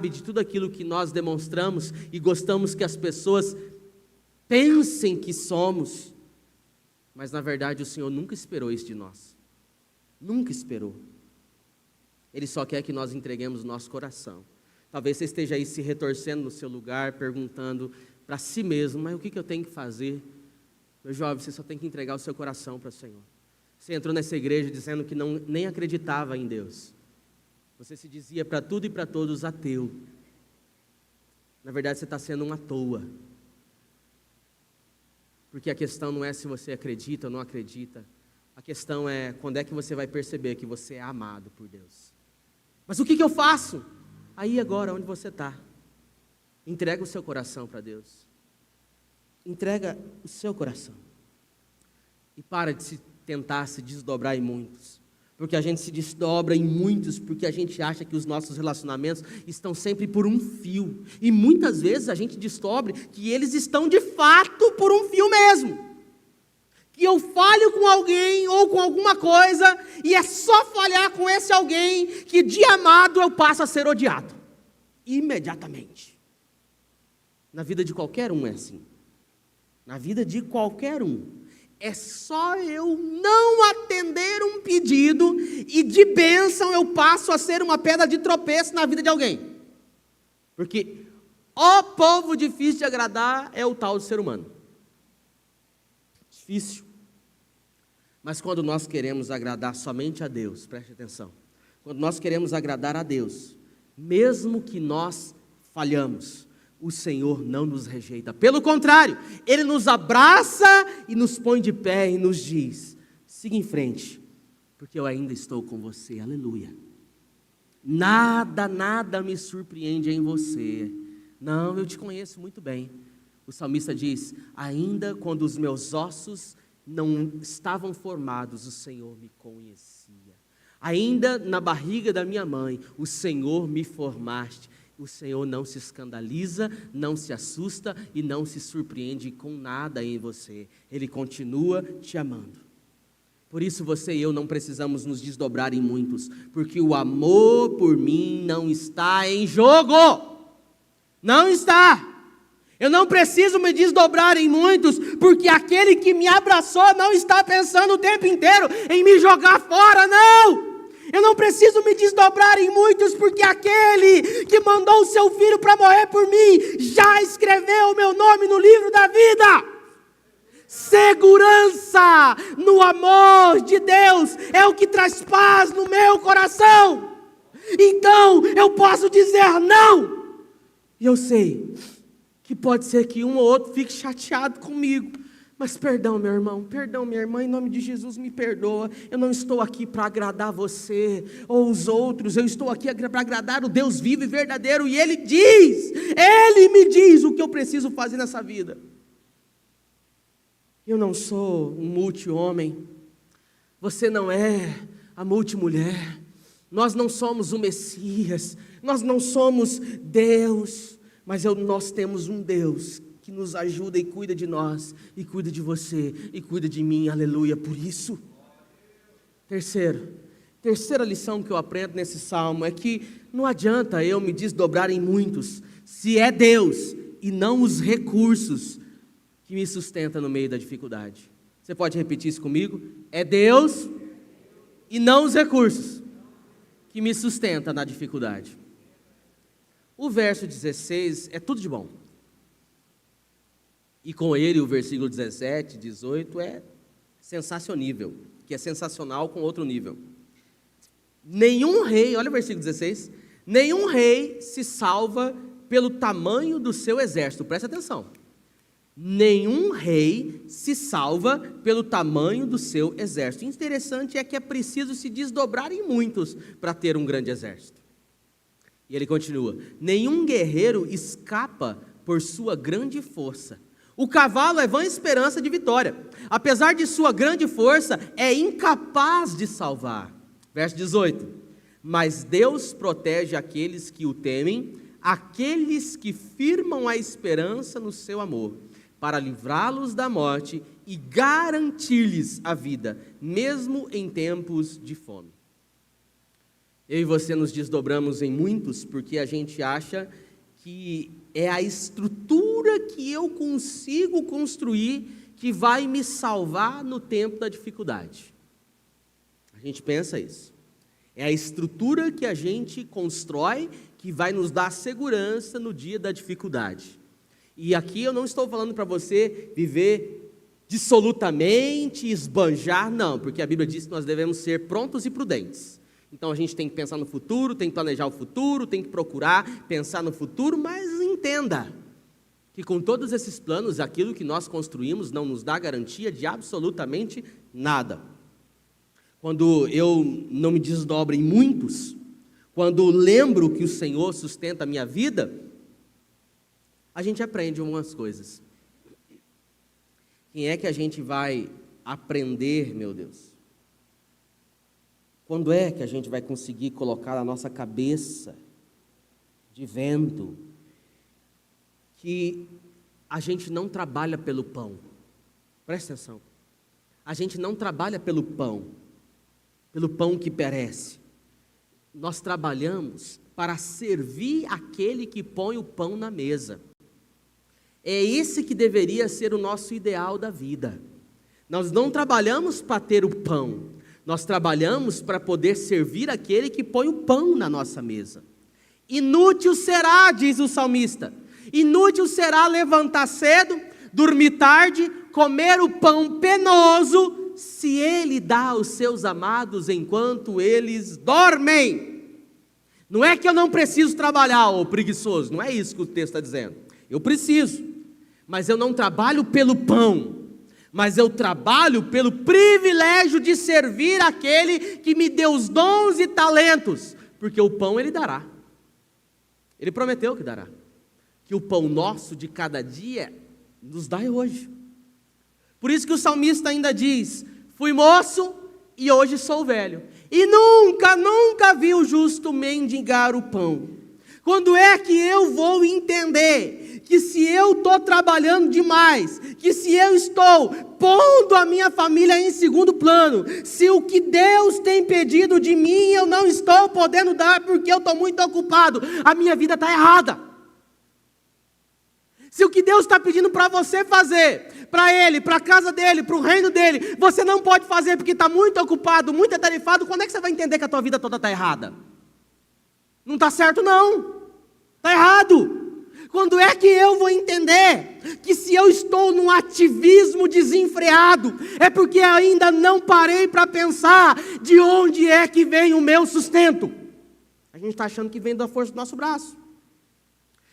de tudo aquilo que nós demonstramos e gostamos que as pessoas pensem que somos, mas na verdade o Senhor nunca esperou isso de nós, nunca esperou. Ele só quer que nós entreguemos o nosso coração. Talvez você esteja aí se retorcendo no seu lugar, perguntando para si mesmo, mas o que eu tenho que fazer? Meu jovem, você só tem que entregar o seu coração para o Senhor. Você entrou nessa igreja dizendo que nem acreditava em Deus. Você se dizia para tudo e para todos ateu. Na verdade, você está sendo um à toa. Porque a questão não é se você acredita ou não acredita. A questão é quando é que você vai perceber que você é amado por Deus. Mas o que eu faço? Aí agora, onde você está. Entrega o seu coração para Deus. Entrega o seu coração. E para de tentar se desdobrar em muitos. Porque a gente se desdobra em muitos, porque a gente acha que os nossos relacionamentos estão sempre por um fio. E muitas vezes a gente descobre que eles estão de fato por um fio mesmo. Que eu falho com alguém ou com alguma coisa, e é só falhar com esse alguém que de amado eu passo a ser odiado. Imediatamente. Na vida de qualquer um é assim. Na vida de qualquer um. É só eu não atender um pedido e de bênção eu passo a ser uma pedra de tropeço na vida de alguém. Porque o povo difícil de agradar é o tal do ser humano. Difícil. Mas quando nós queremos agradar somente a Deus, preste atenção. Quando nós queremos agradar a Deus, mesmo que nós falhamos, o Senhor não nos rejeita. Pelo contrário, Ele nos abraça e nos põe de pé e nos diz: siga em frente, porque eu ainda estou com você. Aleluia. Nada me surpreende em você. Não, eu te conheço muito bem. O salmista diz: ainda quando os meus ossos não estavam formados, o Senhor me conhecia. Ainda na barriga da minha mãe, o Senhor me formaste. O Senhor não se escandaliza, não se assusta e não se surpreende com nada em você. Ele continua te amando. Por isso você e eu não precisamos nos desdobrar em muitos, porque o amor por mim não está em jogo. Não está. Eu não preciso me desdobrar em muitos, porque aquele que me abraçou não está pensando o tempo inteiro em me jogar fora, não. Eu não preciso me desdobrar em muitos, porque aquele que mandou o seu filho para morrer por mim, já escreveu o meu nome no livro da vida. Segurança no amor de Deus é o que traz paz no meu coração. Então eu posso dizer não. E eu sei que pode ser que um ou outro fique chateado comigo. Mas perdão, meu irmão, perdão, minha irmã, em nome de Jesus, me perdoa. Eu não estou aqui para agradar você ou os outros. Eu estou aqui para agradar o Deus vivo e verdadeiro. E Ele me diz o que eu preciso fazer nessa vida. Eu não sou um multi-homem. Você não é a multimulher. Nós não somos o Messias. Nós não somos Deus. Mas nós temos um Deus que nos ajuda e cuida de nós, e cuida de você, e cuida de mim, aleluia, por isso. Terceira lição que eu aprendo nesse salmo é que não adianta eu me desdobrar em muitos, se é Deus e não os recursos que me sustenta no meio da dificuldade. Você pode repetir isso comigo? É Deus e não os recursos que me sustenta na dificuldade. O verso 16 é tudo de bom. E com ele o versículo 17, 18 é sensacionível, que é sensacional com outro nível. Nenhum rei, olha o versículo 16, nenhum rei se salva pelo tamanho do seu exército, presta atenção. Nenhum rei se salva pelo tamanho do seu exército. O interessante é que é preciso se desdobrar em muitos para ter um grande exército. E ele continua: nenhum guerreiro escapa por sua grande força. O cavalo é vã esperança de vitória. Apesar de sua grande força, é incapaz de salvar. Verso 18. Mas Deus protege aqueles que o temem, aqueles que firmam a esperança no seu amor. para livrá-los da morte e garantir-lhes a vida, mesmo em tempos de fome. Eu e você nos desdobramos em muitos porque a gente acha que é a estrutura que eu consigo construir que vai me salvar no tempo da dificuldade. A gente pensa isso. É a estrutura que a gente constrói que vai nos dar segurança no dia da dificuldade. E aqui eu não estou falando para você viver dissolutamente, esbanjar, não, porque a Bíblia diz que nós devemos ser prontos e prudentes. Então a gente tem que pensar no futuro, tem que planejar o futuro, tem que procurar pensar no futuro, mas entenda que com todos esses planos, aquilo que nós construímos não nos dá garantia de absolutamente nada. Quando eu não me desdobro em muitos, quando lembro que o Senhor sustenta a minha vida, a gente aprende algumas coisas. Quem é que a gente vai aprender, meu Deus? Quando é que a gente vai conseguir colocar na nossa cabeça de vento que a gente não trabalha pelo pão? Presta atenção. A gente não trabalha pelo pão que perece. Nós trabalhamos para servir aquele que põe o pão na mesa. É esse que deveria ser o nosso ideal da vida. Nós não trabalhamos para ter o pão, nós trabalhamos para poder servir aquele que põe o pão na nossa mesa. Inútil será, diz o salmista, inútil será levantar cedo, dormir tarde, comer o pão penoso, se ele dá aos seus amados enquanto eles dormem. Não é que eu não preciso trabalhar, ô preguiçoso, não é isso que o texto está dizendo. Eu preciso, mas eu não trabalho pelo pão, mas eu trabalho pelo privilégio de servir aquele que me deu os dons e talentos, porque o pão ele dará. Ele prometeu que dará, que o pão nosso de cada dia nos dá hoje. Por isso que o salmista ainda diz: fui moço e hoje sou velho, e nunca vi o justo mendigar o pão. Quando é que eu vou entender que se eu estou trabalhando demais, que se eu estou pondo a minha família em segundo plano, se o que Deus tem pedido de mim eu não estou podendo dar porque eu estou muito ocupado, a minha vida está errada. Se o que Deus está pedindo para você fazer, para Ele, para a casa dEle, para o reino dEle, você não pode fazer porque está muito ocupado, muito atarefado, quando é que você vai entender que a tua vida toda está errada? Não está certo não, está errado. Quando é que eu vou entender que se eu estou num ativismo desenfreado, é porque ainda não parei para pensar de onde é que vem o meu sustento? A gente está achando que vem da força do nosso braço.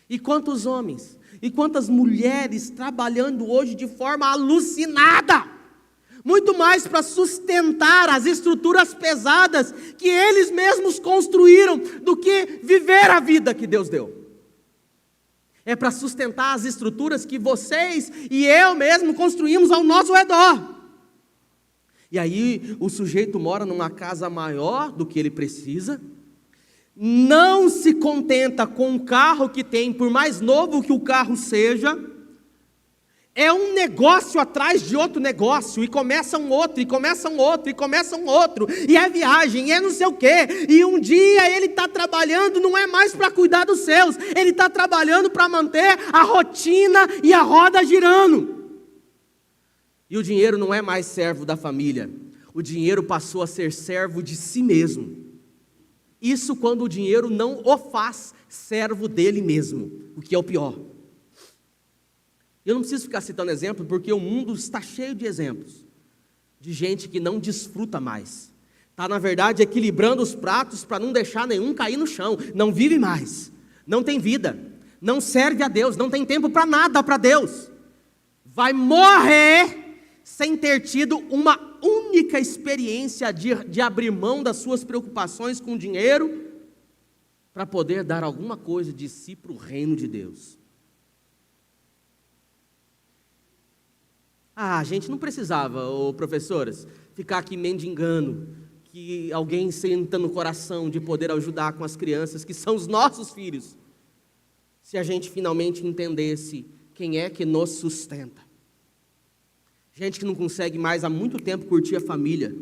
E quantos homens e quantas mulheres trabalhando hoje de forma alucinada, muito mais para sustentar as estruturas pesadas que eles mesmos construíram, do que viver a vida que Deus deu. É para sustentar as estruturas que vocês e eu mesmo construímos ao nosso redor. E aí o sujeito mora numa casa maior do que ele precisa, não se contenta com o carro que tem, por mais novo que o carro seja, é um negócio atrás de outro negócio, e começa um outro, e começa um outro, e começa um outro, e é viagem, e é não sei o quê, e um dia ele está trabalhando, não é mais para cuidar dos seus, ele está trabalhando para manter a rotina e a roda girando. E o dinheiro não é mais servo da família, o dinheiro passou a ser servo de si mesmo. Isso quando o dinheiro não o faz servo dele mesmo, o que é o pior. Eu não preciso ficar citando exemplo, porque o mundo está cheio de exemplos, de gente que não desfruta mais, está na verdade equilibrando os pratos para não deixar nenhum cair no chão, não vive mais, não tem vida, não serve a Deus, não tem tempo para nada para Deus, vai morrer sem ter tido uma única experiência de abrir mão das suas preocupações com dinheiro, para poder dar alguma coisa de si para o reino de Deus. A gente não precisava, professoras, ficar aqui mendigando, que alguém senta no coração de poder ajudar com as crianças, que são os nossos filhos, se a gente finalmente entendesse quem é que nos sustenta. Gente que não consegue mais há muito tempo curtir a família.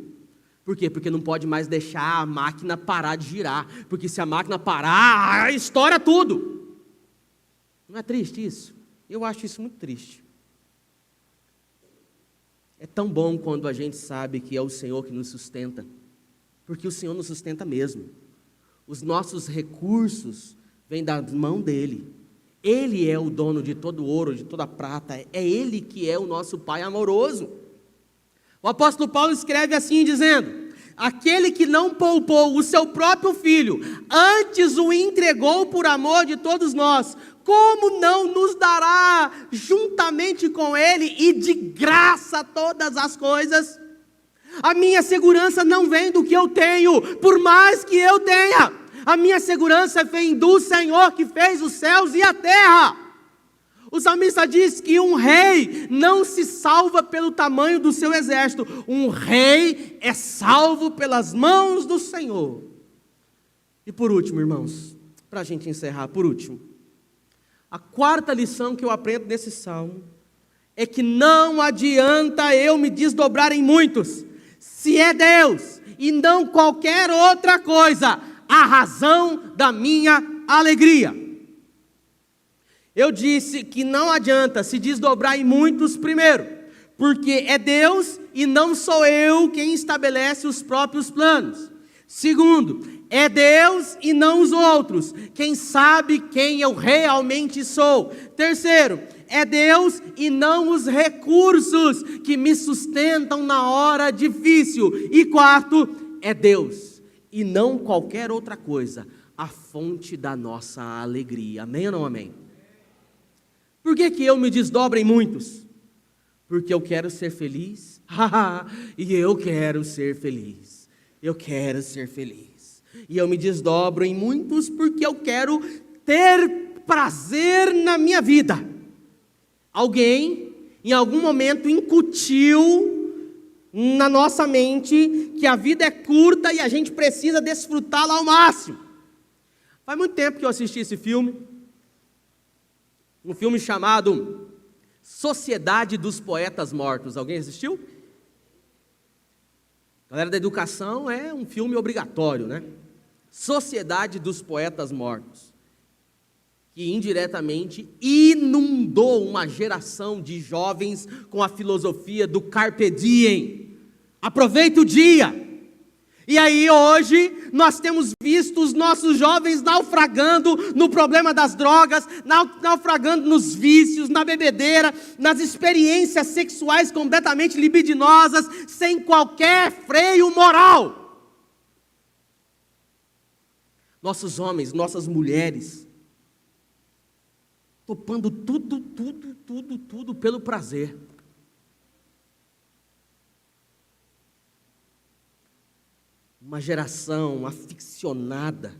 Por quê? Porque não pode mais deixar a máquina parar de girar. Porque se a máquina parar, estoura tudo. Não é triste isso? Eu acho isso muito triste. É tão bom quando a gente sabe que é o Senhor que nos sustenta. Porque o Senhor nos sustenta mesmo. Os nossos recursos vêm da mão dEle. Ele é o dono de todo ouro, de toda prata. É Ele que é o nosso Pai amoroso. O apóstolo Paulo escreve assim dizendo: aquele que não poupou o seu próprio filho, antes o entregou por amor de todos nós, como não nos dará juntamente com ele e de graça todas as coisas? A minha segurança não vem do que eu tenho, por mais que eu tenha. A minha segurança vem do Senhor que fez os céus e a terra. O salmista diz que um rei não se salva pelo tamanho do seu exército. Um rei é salvo pelas mãos do Senhor. E por último, irmãos, para a gente encerrar, por último, a quarta lição que eu aprendo nesse salmo é que não adianta eu me desdobrar em muitos, se é Deus e não qualquer outra coisa a razão da minha alegria. Eu disse que não adianta se desdobrar em muitos, primeiro, porque é Deus e não sou eu quem estabelece os próprios planos. Segundo, é Deus e não os outros quem sabe quem eu realmente sou. Terceiro, é Deus e não os recursos que me sustentam na hora difícil. E quarto, é Deus e não qualquer outra coisa a fonte da nossa alegria. Amém ou não amém? Por que eu me desdobro em muitos? Porque eu quero ser feliz. E eu quero ser feliz. Eu quero ser feliz. E eu me desdobro em muitos porque eu quero ter prazer na minha vida. Alguém, em algum momento, incutiu na nossa mente que a vida é curta e a gente precisa desfrutá-la ao máximo. Faz muito tempo que eu assisti esse filme. Um filme chamado Sociedade dos Poetas Mortos. Alguém assistiu? Galera da educação, é um filme obrigatório, né? Sociedade dos Poetas Mortos, que indiretamente inundou uma geração de jovens com a filosofia do Carpe Diem. Aproveita o dia. E aí hoje nós temos visto os nossos jovens naufragando no problema das drogas, naufragando nos vícios, na bebedeira, nas experiências sexuais completamente libidinosas, sem qualquer freio moral. Nossos homens, nossas mulheres, topando tudo pelo prazer. Uma geração aficionada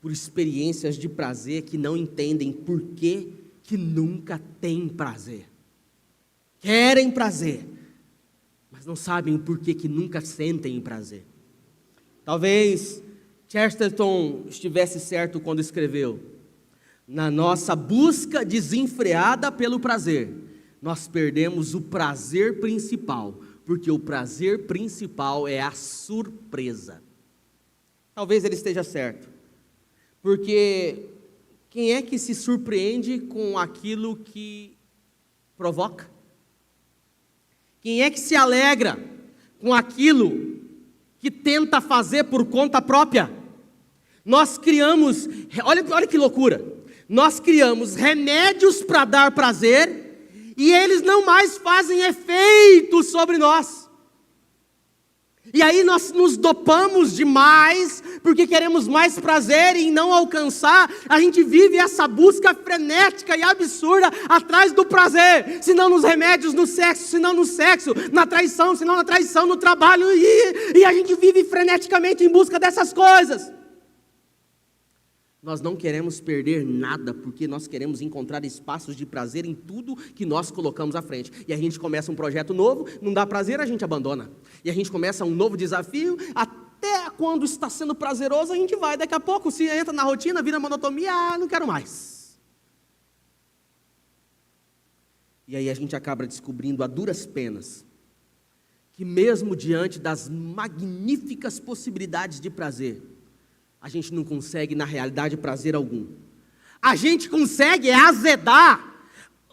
por experiências de prazer que não entendem por que nunca tem prazer. Querem prazer, mas não sabem por que nunca sentem prazer. Talvez Chesterton estivesse certo quando escreveu: na nossa busca desenfreada pelo prazer, nós perdemos o prazer principal, porque o prazer principal é a surpresa. Talvez ele esteja certo, porque quem é que se surpreende com aquilo que provoca? Quem é que se alegra com aquilo que tenta fazer por conta própria? Nós criamos, olha que loucura, nós criamos remédios para dar prazer, e eles não mais fazem efeito sobre nós. E aí nós nos dopamos demais, porque queremos mais prazer e não alcançar, a gente vive essa busca frenética e absurda atrás do prazer, se não nos remédios, no sexo, se não no sexo, na traição, se não na traição, no trabalho, e a gente vive freneticamente em busca dessas coisas. Nós não queremos perder nada, porque nós queremos encontrar espaços de prazer em tudo que nós colocamos à frente. E a gente começa um projeto novo, não dá prazer, a gente abandona. E a gente começa um novo desafio, até quando está sendo prazeroso, a gente vai. Daqui a pouco, se entra na rotina, vira monotonia, não quero mais. E aí a gente acaba descobrindo a duras penas que mesmo diante das magníficas possibilidades de prazer, a gente não consegue, na realidade, prazer algum. A gente consegue azedar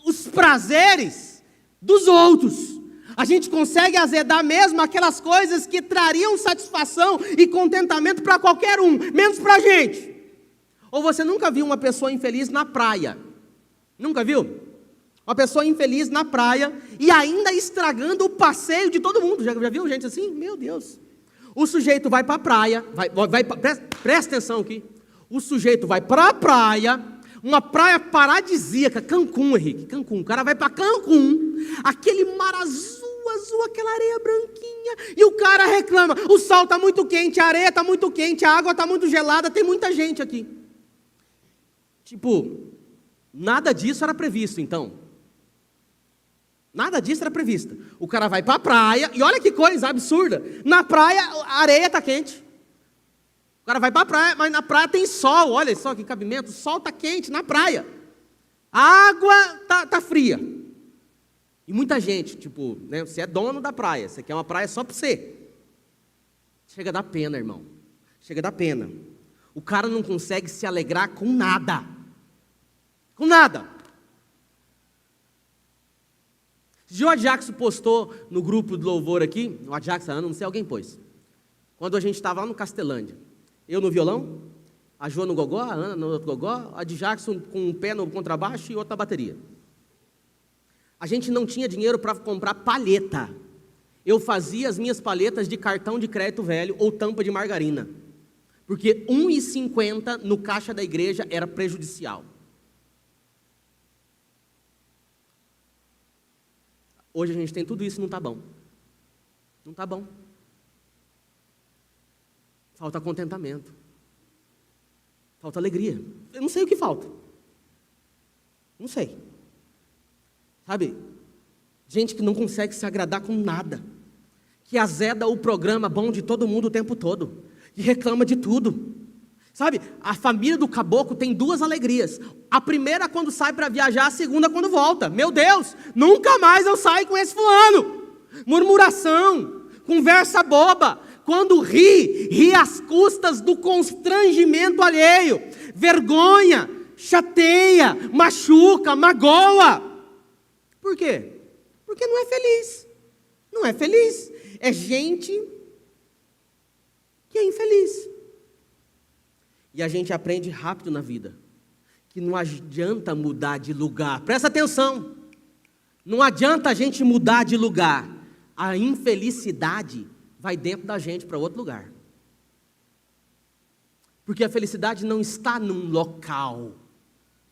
os prazeres dos outros. A gente consegue azedar mesmo aquelas coisas que trariam satisfação e contentamento para qualquer um, menos para a gente. Ou você nunca viu uma pessoa infeliz na praia? Nunca viu? Uma pessoa infeliz na praia e ainda estragando o passeio de todo mundo. Já viu gente assim? Meu Deus. O sujeito vai para a praia, presta atenção aqui. O sujeito vai para a praia, uma praia paradisíaca, Cancún, Henrique, Cancún. O cara vai para Cancún, aquele mar azul, aquela areia branquinha, e o cara reclama: o sol está muito quente, a areia está muito quente, a água está muito gelada, tem muita gente aqui. Tipo, nada disso era previsto, então. Nada disso era previsto. O cara vai para a praia, e olha que coisa absurda. Na praia, a areia está quente. O cara vai para a praia, mas na praia tem sol. Olha só que cabimento, o sol está quente na praia. A água tá fria. E muita gente, tipo, né, você é dono da praia, você quer uma praia só para você. Chega a dar pena, irmão. Chega a dar pena. O cara não consegue se alegrar com nada. Com nada. O Adjackson postou no grupo do louvor aqui, o Adjackson, não sei, alguém pôs. Quando a gente estava lá no Castelândia. Eu no violão, a Jo no gogó, a Ana no outro gogó, a Adjackson com um pé no contrabaixo e outra na bateria. A gente não tinha dinheiro para comprar palheta. Eu fazia as minhas palhetas de cartão de crédito velho ou tampa de margarina. Porque R$ 1,50 no caixa da igreja era prejudicial. Hoje a gente tem tudo isso e não está bom. Não está bom. Falta contentamento. Falta alegria. Eu não sei o que falta. Não sei. Sabe? Gente que não consegue se agradar com nada. Que azeda o programa bom de todo mundo o tempo todo. Que reclama de tudo. Sabe? A família do caboclo tem duas alegrias. A primeira quando sai para viajar, a segunda quando volta. Meu Deus, nunca mais eu saio com esse fulano. Murmuração, conversa boba. Quando ri às custas do constrangimento alheio. Vergonha, chateia, machuca, magoa. Por quê? Porque não é feliz. Não é feliz. É gente que é infeliz. E a gente aprende rápido na vida que não adianta mudar de lugar. Presta atenção. Não adianta a gente mudar de lugar. A infelicidade vai dentro da gente para outro lugar. Porque a felicidade não está num local,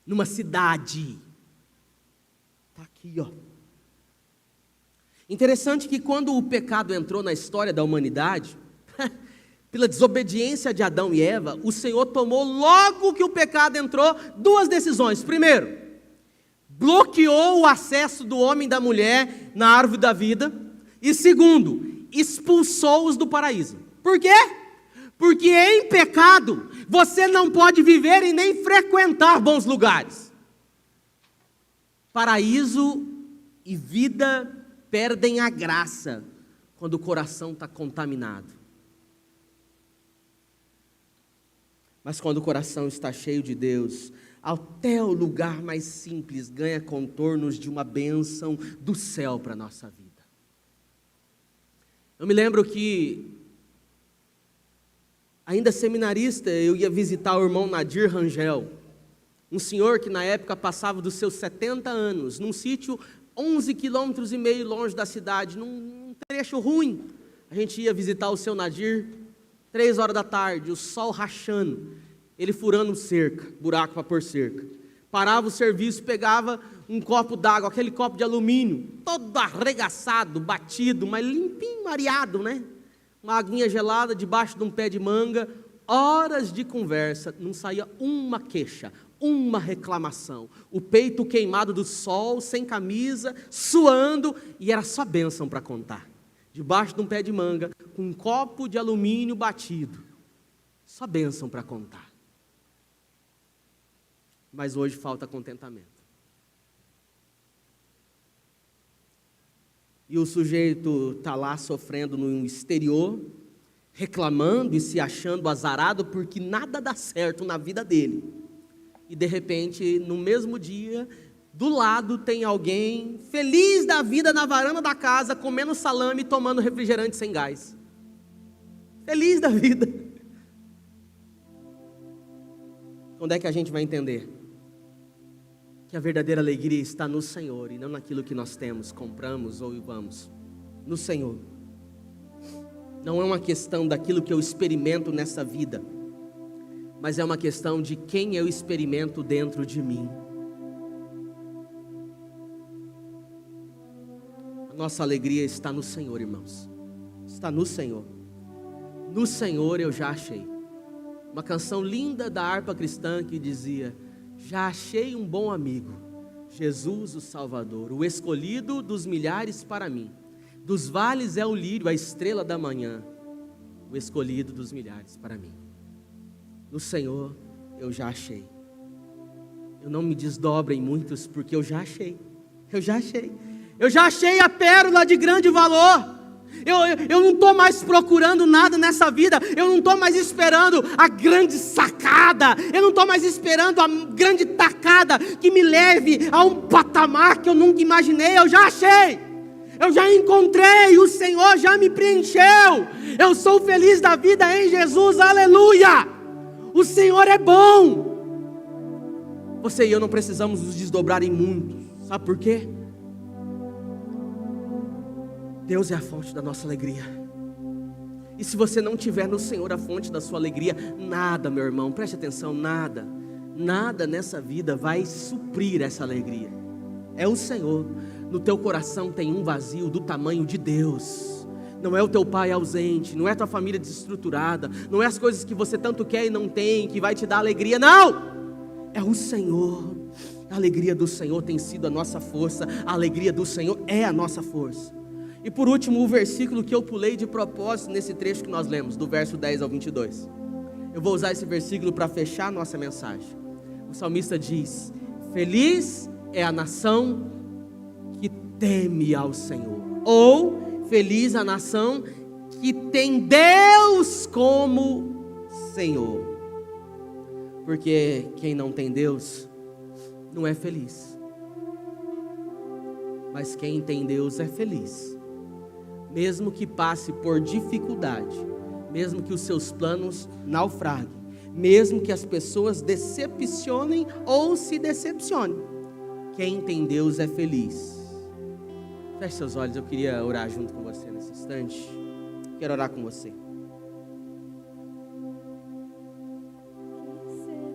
numa cidade. Está aqui, ó. Interessante que quando o pecado entrou na história da humanidade, pela desobediência de Adão e Eva, o Senhor tomou, logo que o pecado entrou, duas decisões. Primeiro, bloqueou o acesso do homem e da mulher na árvore da vida. E segundo, expulsou-os do paraíso. Por quê? Porque em pecado, você não pode viver e nem frequentar bons lugares. Paraíso e vida perdem a graça quando o coração está contaminado. Mas quando o coração está cheio de Deus, até o lugar mais simples ganha contornos de uma bênção do céu para a nossa vida. Eu me lembro que, ainda seminarista, eu ia visitar o irmão Nadir Rangel, um senhor que na época passava dos seus 70 anos, num sítio 11,5 quilômetros longe da cidade, num trecho ruim. A gente ia visitar o seu Nadir, 3 horas da tarde, o sol rachando, ele furando cerca, buraco para pôr cerca. Parava o serviço, pegava um copo d'água, aquele copo de alumínio, todo arregaçado, batido, mas limpinho, mareado, né? Uma aguinha gelada debaixo de um pé de manga, horas de conversa, não saía uma queixa, uma reclamação. O peito queimado do sol, sem camisa, suando, e era só bênção para contar. Debaixo de um pé de manga, com um copo de alumínio batido. Só bênção para contar. Mas hoje falta contentamento. e o sujeito está lá sofrendo no exterior, reclamando e se achando azarado porque nada dá certo na vida dele. E de repente, no mesmo dia, do lado tem alguém feliz da vida na varanda da casa, comendo salame e tomando refrigerante sem gás. Feliz da vida. Quando é que a gente vai entender que a verdadeira alegria está no Senhor e não naquilo que nós temos, compramos ou vamos? No Senhor. Não é uma questão daquilo que eu experimento nessa vida, mas é uma questão de quem eu experimento dentro de mim. A nossa alegria está no Senhor, irmãos. Está no Senhor. No Senhor eu já achei. Uma canção linda da harpa cristã que dizia: já achei um bom amigo, Jesus o Salvador, o escolhido dos milhares para mim. Dos vales é o lírio, a estrela da manhã, o escolhido dos milhares para mim. No Senhor eu já achei. Eu não me desdobro em muitos, porque eu já achei. Eu já achei. Eu já achei a pérola de grande valor. Eu não estou mais procurando nada nessa vida. Eu não estou mais esperando a grande sacada. Eu não estou mais esperando a grande tacada que me leve a um patamar que eu nunca imaginei. Eu já achei. Eu já encontrei. O Senhor já me preencheu. Eu sou feliz da vida em Jesus. Aleluia. O Senhor é bom. Você e eu não precisamos nos desdobrar em muitos. Sabe por quê? Deus é a fonte da nossa alegria. E se você não tiver no Senhor a fonte da sua alegria, nada, meu irmão, preste atenção, nada nessa vida vai suprir essa alegria. É o Senhor. No teu coração tem um vazio do tamanho de Deus. Não é o teu pai ausente, não é a tua família desestruturada, não é as coisas que você tanto quer e não tem, que vai te dar alegria, não! É o Senhor. A alegria do Senhor tem sido a nossa força, a alegria do Senhor é a nossa força. E por último, o versículo que eu pulei de propósito nesse trecho que nós lemos, do verso 10 ao 22. Eu vou usar esse versículo para fechar a nossa mensagem. O salmista diz: feliz é a nação que teme ao Senhor. Ou, feliz a nação que tem Deus como Senhor. Porque quem não tem Deus não é feliz. Mas quem tem Deus é feliz. Mesmo que passe por dificuldade, mesmo que os seus planos naufraguem, mesmo que as pessoas decepcionem ou se decepcionem, quem tem Deus é feliz. Feche seus olhos, eu queria orar junto com você nesse instante. Quero orar com você.